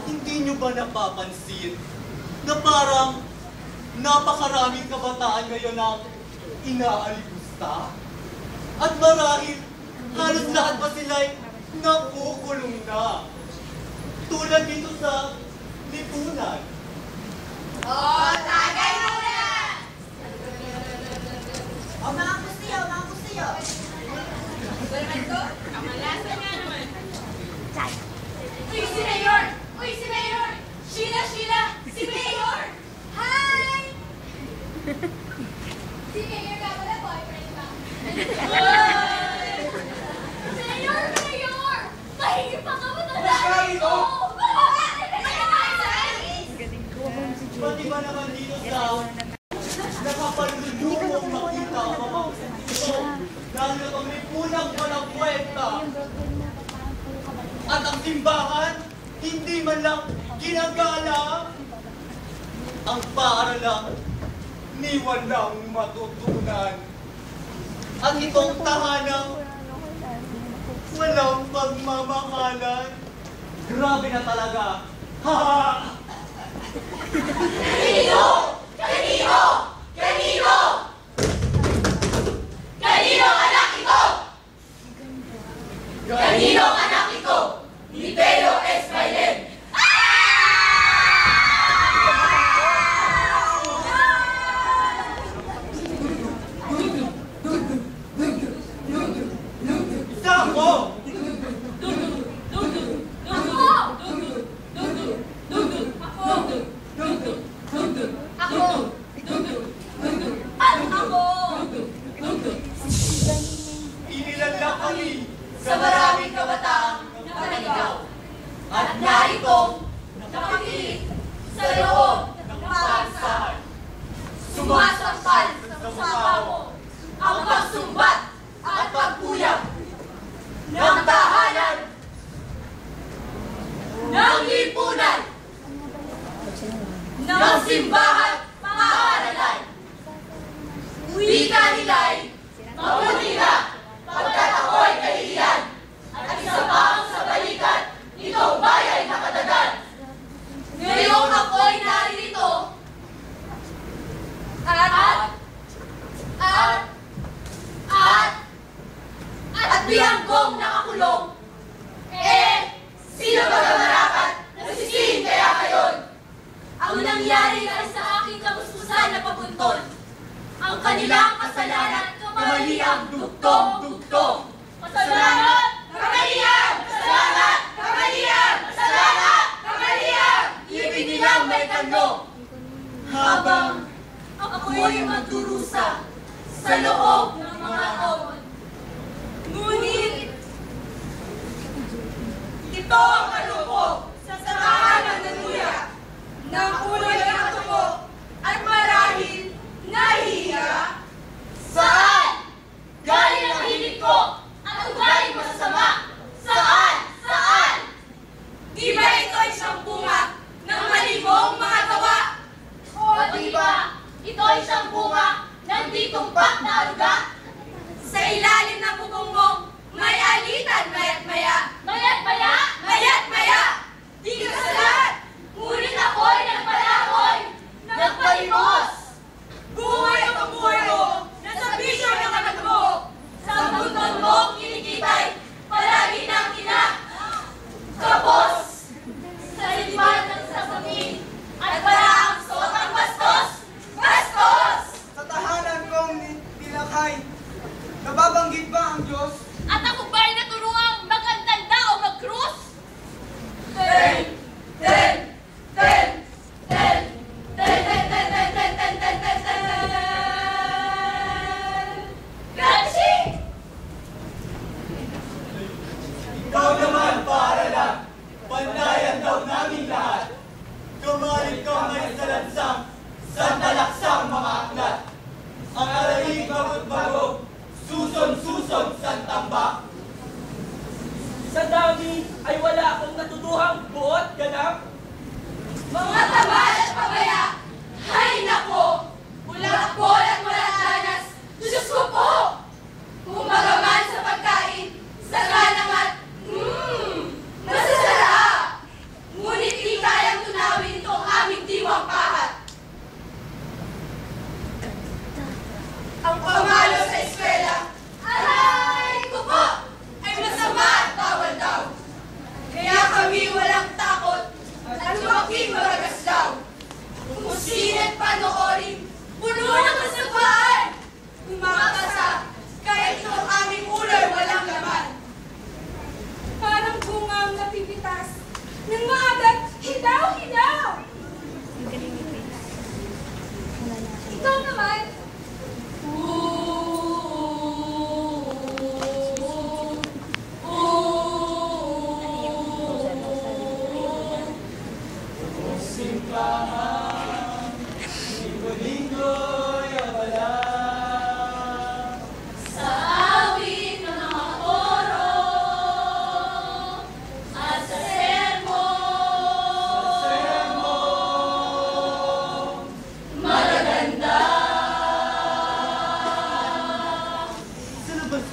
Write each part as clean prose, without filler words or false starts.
Hindi nyo ba napapansin na parang napakaraming kabataan ngayon ang inaalipusta? At marahil, halos lahat pa sila'y nakukulong na. Tulad dito sa lipunan. Oh, tagay muna! O mga kustiyo, mga kustiyo. Balaman ko? Kamalasan nga naman. Uy, si Mayor! Uy, si Mayor! Sheila! Sheila! Si Mayor! Hi! Si Mayor ka pala, boyfriend ka. Mayor! Mayor! Mahingi pa ka ba talaga? Pati ba naman dito sa nakapalulumong makita ang mga ito dahil na kami punang walang kwenta. At ang simbahan, hindi man lang ginagalang ang paaralan ni walang matutunan. At itong tahanang walang pagmamahalan. Grabe na talaga. Ha! Kanino? Kanino? Kanino? Kanino ang anak ito? Kanino ang anak ito? Ni Pedro S. Bailen. Isa ako! Inilandak kami Sa maraming kabataang nakaligaw at naritong nakapilit sa loob ng paligsahan. Sumasampal sa mukha mo ang pagsumbat at pagpuyang ng tahanan, ng lipunan, ng simbahan paaralan. Wika nila'y mabuti na pagkat ako'y kahihiyan at isa pa ang sa balikat nitong bayay na kadadan. Ngayong ako'y naririto at biyanggong nakakulong. Sino ba gamarapat na sisihin kaya ngayon? Ang nangyari ay sa aking kamuspusan na pabuntol. Ang kanilang kasalanan, kamaliang dugtong-dugtong. Kasalanan! Kamaliang! Kasalanan! Kamaliang! Kasalanan! Kamaliang! Ibig nilang may tanong. Habang ako'y magdurusa sa loob ng mga taon. Ngunit, ito ang kalupog sa samahan ng nanuya ng uloy ng tumo at marahil nahihiya. Saan? Galing ang hilig ko at ugaling masasama. Saan? Saan? Di ba ito ay siyang bunga ng malimong mga gawa? O di ba ito ay siyang bunga ng di tumpak na aruga? Sa ilalim ng bubong mo, may alitan mayat-maya. Mayat-maya? Mayat-maya! Di ka sa lahat! Ngunit ako'y nagpalahoy, nagpalimos. Buhay ang buhay mo, nasa bisyo ng anak mo. Sa bunton mong kinikitay, palagi nang kapos. Sa lipan ng sasamin, at wala ang suot ang bastos. Bastos! Sa tahanan kong nilakay, nababanggit ba ang Diyos? At ako ba'y naturuang magandanda o mag-krus? Ikaw naman, paaralan, pantayan daw namin lahat. Kamay sa lansang, sa talaksang mga aklat. Ang alalig bagot-bagog, suson-suson sa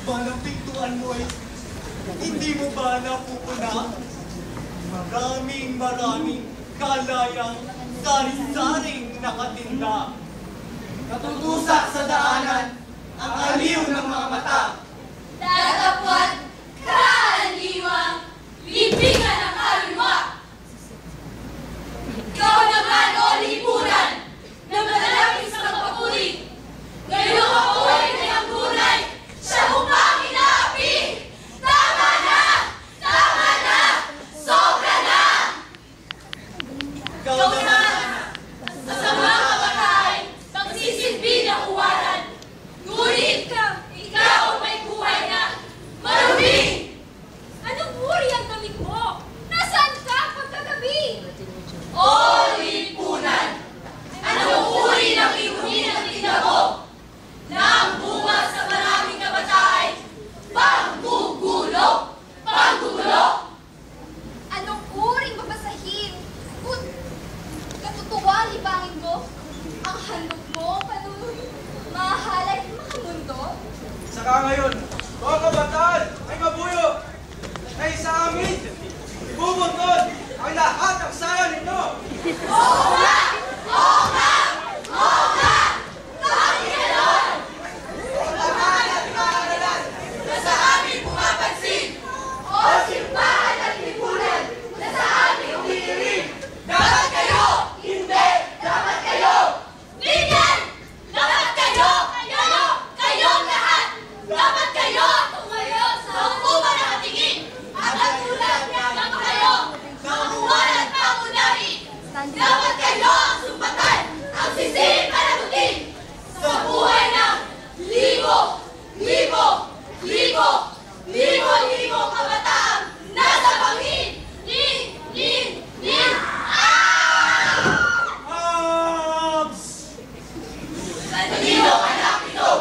ba ng pintuan mo'y hindi mo ba napupuna? Maraming kalayang sari-saring nakatinda. Natutusak sa daanan ang aliw ng mga mata. Datapwat, kaaliwang, libingan ng kaluluwa. Ikaw naman, o lipunan, na malalapit sa magpapuri. Ngayong ako ay nayanggunay, siya mo pa ang inaapi. Tama na! Tama na! Sobra na! Ikaw naman, Sa mga kabataan, pagsisilbi ng uwaran. Ngunit ikaw may buhay na marumi. Anong uri ang damit mo? Nasaan ka pagkagabi? O lipunan! Anong uri ng inumin ang tinda mo? Na ang bunga sa maraming kabataan, panggugulo! Panggugulo! Anong uring babasahin? Kung katutuwa libangin mo, ang handog mo, panunoy, mahalay makamundo? Saka ngayon, mga kabataan ay mabuyo. Ay sa amin, bubundod ang lahat ng saya ninyo. Oo nga! Oo nga! Oo nga! Bakit ganon? Na sa amin pumapansin! O simbahan at lipunan na sa amin umiiling! Dapat kayo! Hindi! Dapat kayo! Ganyan! Dapat kayo! Kayong lahat! Dapat kayo! Tumayo sa hukuman ng katingin! At ang tulad dapat kayo! Makukuhan at pangunahin! Dapat kayo ang sumbatan! Ang sisihin panagutin! Sa buhay ng libo kabataang nasa panghin! Abs! Kanino anak ito?